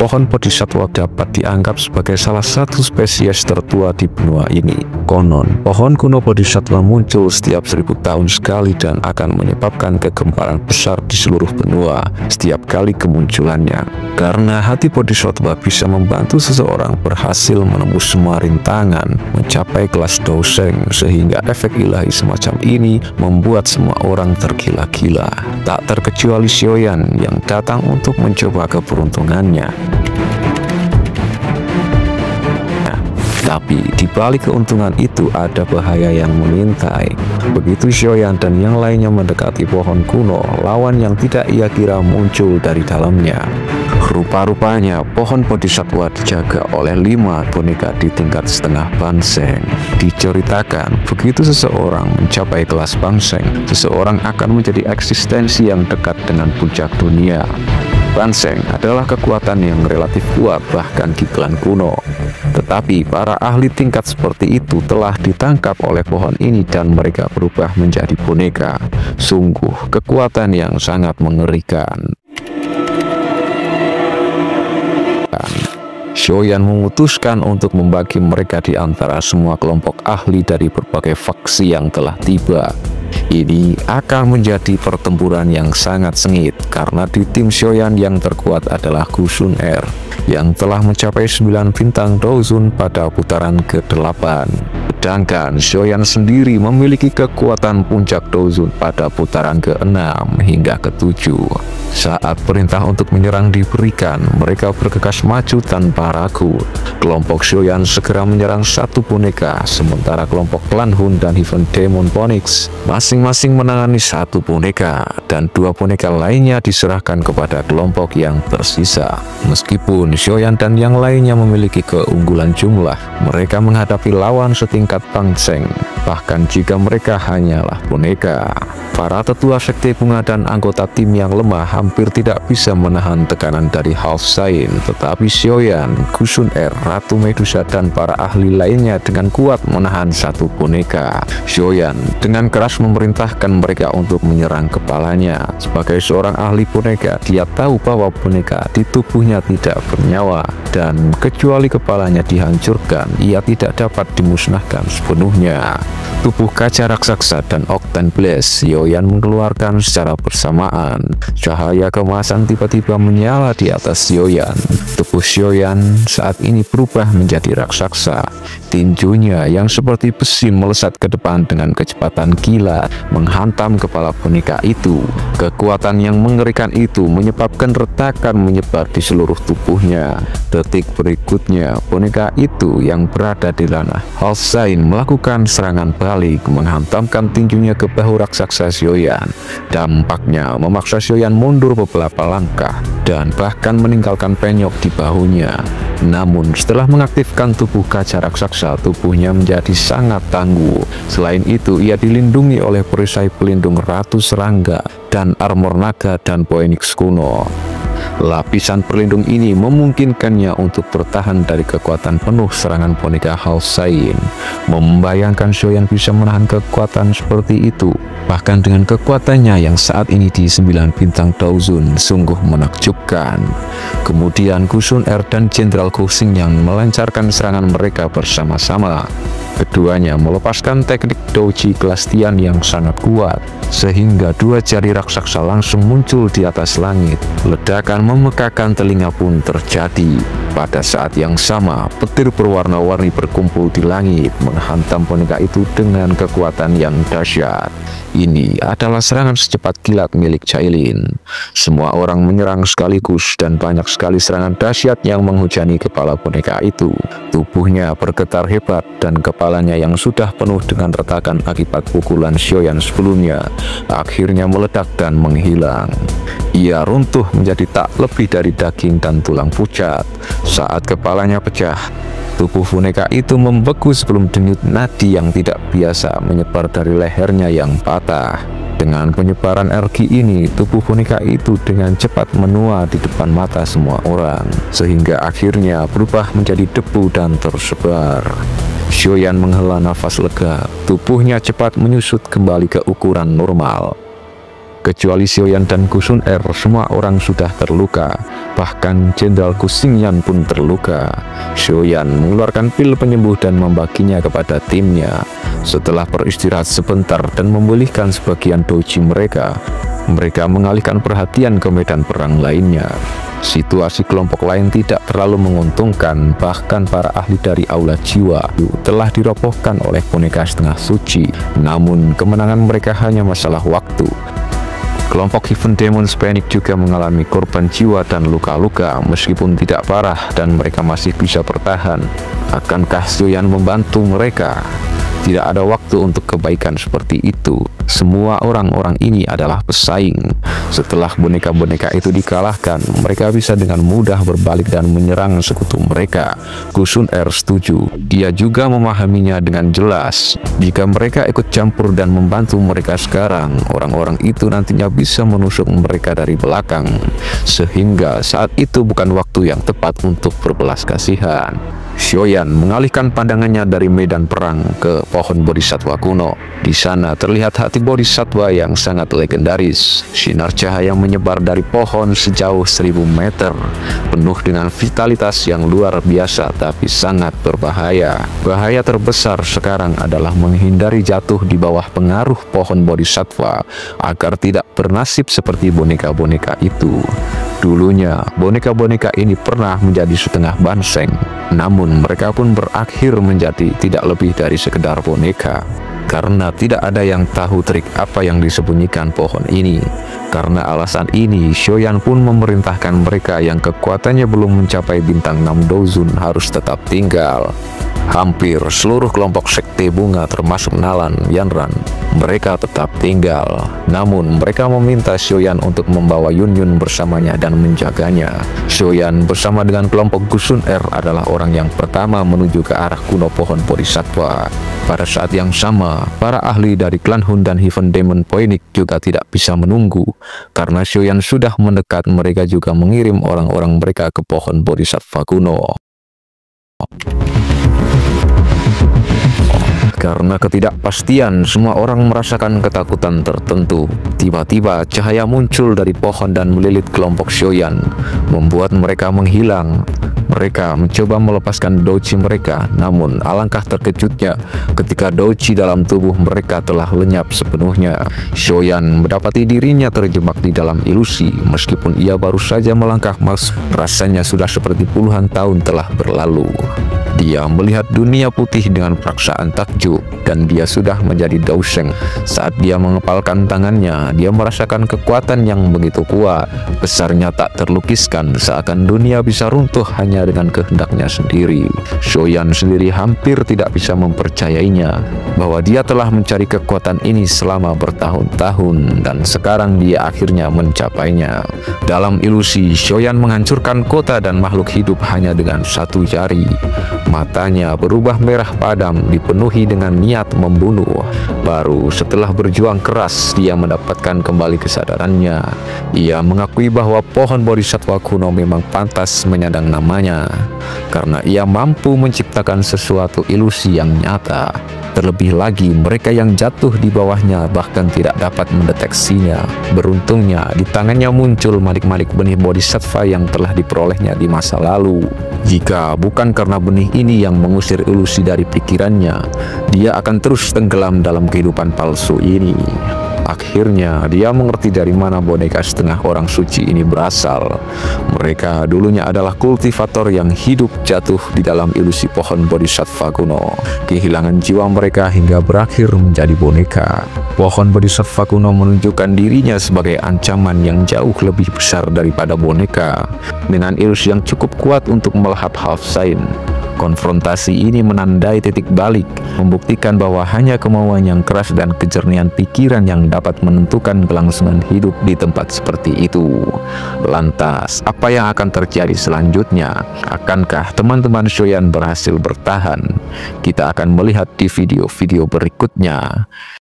Pohon Bodhisattva dapat dianggap sebagai salah satu spesies tertua di benua ini. Konon, pohon kuno Bodhisattva muncul setiap 1000 tahun sekali dan akan menyebabkan kegemparan besar di seluruh benua setiap kali kemunculannya. Karena hati Bodhisattva bisa membantu seseorang berhasil menembus semua rintangan, mencapai kelas Dosheng, sehingga efek ilahi semacam ini membuat semua orang tergila-gila. Tak terkecuali Xiaoyan yang datang untuk mencoba keberuntungannya. Tapi di balik keuntungan itu ada bahaya yang mengintai. Begitu Xiaoyan dan yang lainnya mendekati pohon kuno, lawan yang tidak ia kira muncul dari dalamnya. Rupa-rupanya pohon Bodhisattva dijaga oleh 5 boneka di tingkat setengah Banseng. Diceritakan, begitu seseorang mencapai kelas Banseng, seseorang akan menjadi eksistensi yang dekat dengan puncak dunia. Banseng adalah kekuatan yang relatif kuat bahkan di klan kuno. Tetapi para ahli tingkat seperti itu telah ditangkap oleh pohon ini dan mereka berubah menjadi boneka. Sungguh kekuatan yang sangat mengerikan. Xiaoyan memutuskan untuk membagi mereka di antara semua kelompok ahli dari berbagai faksi yang telah tiba. Ini akan menjadi pertempuran yang sangat sengit karena di tim Xiaoyan yang terkuat adalah Gusun Er yang telah mencapai 9 bintang Douzun pada putaran ke-8. Sedangkan Xiaoyan sendiri memiliki kekuatan puncak Douzun pada putaran ke-6 hingga ke-7. Saat perintah untuk menyerang diberikan, mereka bergegas maju tanpa ragu. Kelompok Xiaoyan segera menyerang 1 boneka, sementara kelompok klan Hun dan Heaven Demon Phoenix masing-masing menangani 1 boneka, dan 2 boneka lainnya diserahkan kepada kelompok yang tersisa. Meskipun Xiaoyan dan yang lainnya memiliki keunggulan jumlah, mereka menghadapi lawan setingkat Banseng, bahkan jika mereka hanyalah boneka. Para tetua sekte bunga dan anggota tim yang lemah hampir tidak bisa menahan tekanan dari Half Saint, tetapi Xiaoyan, Gusun Er, Ratu Medusa, dan para ahli lainnya dengan kuat menahan 1 boneka. Xiaoyan dengan keras memerintahkan mereka untuk menyerang kepalanya. Sebagai seorang ahli boneka, dia tahu bahwa boneka di tubuhnya tidak bernyawa, dan kecuali kepalanya dihancurkan, ia tidak dapat dimusnahkan sepenuhnya. Tubuh kaca raksasa dan Octane Blaze Xiaoyan mengeluarkan secara bersamaan. Cahaya kemasan tiba-tiba menyala di atas Xiaoyan. Tubuh Xiaoyan saat ini berubah menjadi raksasa. Tinjunya yang seperti besi melesat ke depan dengan kecepatan gila, menghantam kepala boneka itu. Kekuatan yang mengerikan itu menyebabkan retakan menyebar di seluruh tubuhnya. Detik berikutnya, boneka itu yang berada di ranah Half Saint melakukan serangan balik, menghantamkan tinjunya ke bahu raksasa Xiaoyan. Dampaknya memaksa Xiaoyan mundur beberapa langkah dan bahkan meninggalkan penyok di bahunya. Namun setelah mengaktifkan tubuh kaca raksasa, tubuhnya menjadi sangat tangguh. Selain itu, ia dilindungi oleh perisai pelindung Ratu Serangga dan armor naga dan Phoenix kuno. Lapisan perlindung ini memungkinkannya untuk bertahan dari kekuatan penuh serangan boneka Half Saint. Membayangkan Xiaoyan bisa menahan kekuatan seperti itu, bahkan dengan kekuatannya yang saat ini di 9 bintang Douzun, sungguh menakjubkan. Kemudian Gusun Er dan Jenderal Guxing yang melancarkan serangan mereka bersama-sama. Keduanya melepaskan teknik Douji kelas Tian yang sangat kuat, sehingga 2 jari raksasa langsung muncul di atas langit. Ledakan memekakan telinga pun terjadi. Pada saat yang sama, petir berwarna-warni berkumpul di langit, menghantam boneka itu dengan kekuatan yang dahsyat. Ini adalah serangan secepat kilat milik Cailin. Semua orang menyerang sekaligus dan banyak sekali serangan dahsyat yang menghujani kepala boneka itu. Tubuhnya bergetar hebat dan kepalanya yang sudah penuh dengan retakan akibat pukulan Xiaoyan sebelumnya akhirnya meledak dan menghilang. Ia runtuh menjadi tak lebih dari daging dan tulang pucat. Saat kepalanya pecah, tubuh boneka itu membeku sebelum denyut nadi yang tidak biasa menyebar dari lehernya yang patah. Dengan penyebaran energi ini, tubuh boneka itu dengan cepat menua di depan mata semua orang, sehingga akhirnya berubah menjadi debu dan tersebar. Xiaoyan menghela nafas lega, tubuhnya cepat menyusut kembali ke ukuran normal. Kecuali Xiaoyan dan Gusun Er, semua orang sudah terluka. Bahkan Jenderal Gu Xingyan pun terluka. Xiaoyan mengeluarkan pil penyembuh dan membaginya kepada timnya. Setelah beristirahat sebentar dan memulihkan sebagian doji mereka, mereka mengalihkan perhatian ke medan perang lainnya. Situasi kelompok lain tidak terlalu menguntungkan, bahkan para ahli dari Aula Jiwa telah dirobohkan oleh boneka setengah suci. Namun kemenangan mereka hanya masalah waktu. Kelompok Heaven Demons Panic juga mengalami korban jiwa dan luka-luka meskipun tidak parah dan mereka masih bisa bertahan. Akankah Xiaoyan membantu mereka? Tidak ada waktu untuk kebaikan seperti itu. Semua orang-orang ini adalah pesaing. Setelah boneka-boneka itu dikalahkan, mereka bisa dengan mudah berbalik dan menyerang sekutu mereka. Gu Xun setuju. Dia juga memahaminya dengan jelas. Jika mereka ikut campur dan membantu mereka sekarang, orang-orang itu nantinya bisa menusuk mereka dari belakang. Sehingga saat itu bukan waktu yang tepat untuk berbelas kasihan. Xiaoyan mengalihkan pandangannya dari medan perang ke pohon bodhisattva kuno. Di sana terlihat hati bodhisattva yang sangat legendaris. Sinar cahaya menyebar dari pohon sejauh 1000 meter, penuh dengan vitalitas yang luar biasa tapi sangat berbahaya. Bahaya terbesar sekarang adalah menghindari jatuh di bawah pengaruh pohon bodhisattva agar tidak bernasib seperti boneka-boneka itu. Dulunya, boneka-boneka ini pernah menjadi setengah banseng, namun mereka pun berakhir menjadi tidak lebih dari sekedar boneka. Karena tidak ada yang tahu trik apa yang disembunyikan pohon ini. Karena alasan ini, Xiaoyan pun memerintahkan mereka yang kekuatannya belum mencapai bintang 6 Dozun harus tetap tinggal. Hampir seluruh kelompok sekte bunga termasuk Nalan, Yanran, mereka tetap tinggal. Namun mereka meminta Xiaoyan untuk membawa Yunyun bersamanya dan menjaganya. Xiaoyan bersama dengan kelompok Gu Xun adalah orang yang pertama menuju ke arah kuno pohon bodhisattva. Pada saat yang sama, para ahli dari klan Hun dan Heaven Demon Phoenix juga tidak bisa menunggu. Karena Xiaoyan sudah mendekat, mereka juga mengirim orang-orang mereka ke pohon bodhisattva kuno. Karena ketidakpastian, semua orang merasakan ketakutan tertentu. Tiba-tiba cahaya muncul dari pohon dan melilit kelompok Xiaoyan, membuat mereka menghilang. Mereka mencoba melepaskan doji mereka, namun alangkah terkejutnya ketika doji dalam tubuh mereka telah lenyap sepenuhnya. Xiaoyan mendapati dirinya terjebak di dalam ilusi, meskipun ia baru saja melangkah masuk. Rasanya sudah seperti puluhan tahun telah berlalu. Dia melihat dunia putih dengan perasaan takjub, dan dia sudah menjadi Daosheng. Saat dia mengepalkan tangannya, dia merasakan kekuatan yang begitu kuat. Besarnya tak terlukiskan, seakan dunia bisa runtuh hanya dengan kehendaknya sendiri. Xiaoyan sendiri hampir tidak bisa mempercayainya, bahwa dia telah mencari kekuatan ini selama bertahun-tahun, dan sekarang dia akhirnya mencapainya. Dalam ilusi, Xiaoyan menghancurkan kota dan makhluk hidup hanya dengan satu jari. Matanya berubah merah padam, dipenuhi dengan niat membunuh. Baru setelah berjuang keras, dia mendapatkan kembali kesadarannya. Ia mengakui bahwa pohon bodhisattva kuno memang pantas menyandang namanya, karena ia mampu menciptakan sesuatu ilusi yang nyata. Terlebih lagi, mereka yang jatuh di bawahnya bahkan tidak dapat mendeteksinya. Beruntungnya, di tangannya muncul manik-manik benih bodhisattva yang telah diperolehnya di masa lalu. Jika bukan karena benih ini yang mengusir ilusi dari pikirannya, dia akan terus tenggelam dalam kehidupan palsu ini. Akhirnya, dia mengerti dari mana boneka setengah orang suci ini berasal. Mereka dulunya adalah kultivator yang hidup jatuh di dalam ilusi pohon bodhisattva kuno. Kehilangan jiwa mereka hingga berakhir menjadi boneka. Pohon bodhisattva kuno menunjukkan dirinya sebagai ancaman yang jauh lebih besar daripada boneka, dengan ilusi yang cukup kuat untuk melahap Halfsain. Konfrontasi ini menandai titik balik, membuktikan bahwa hanya kemauan yang keras dan kejernihan pikiran yang dapat menentukan kelangsungan hidup di tempat seperti itu. Lantas, apa yang akan terjadi selanjutnya? Akankah teman-teman Xiaoyan berhasil bertahan? Kita akan melihat di video-video berikutnya.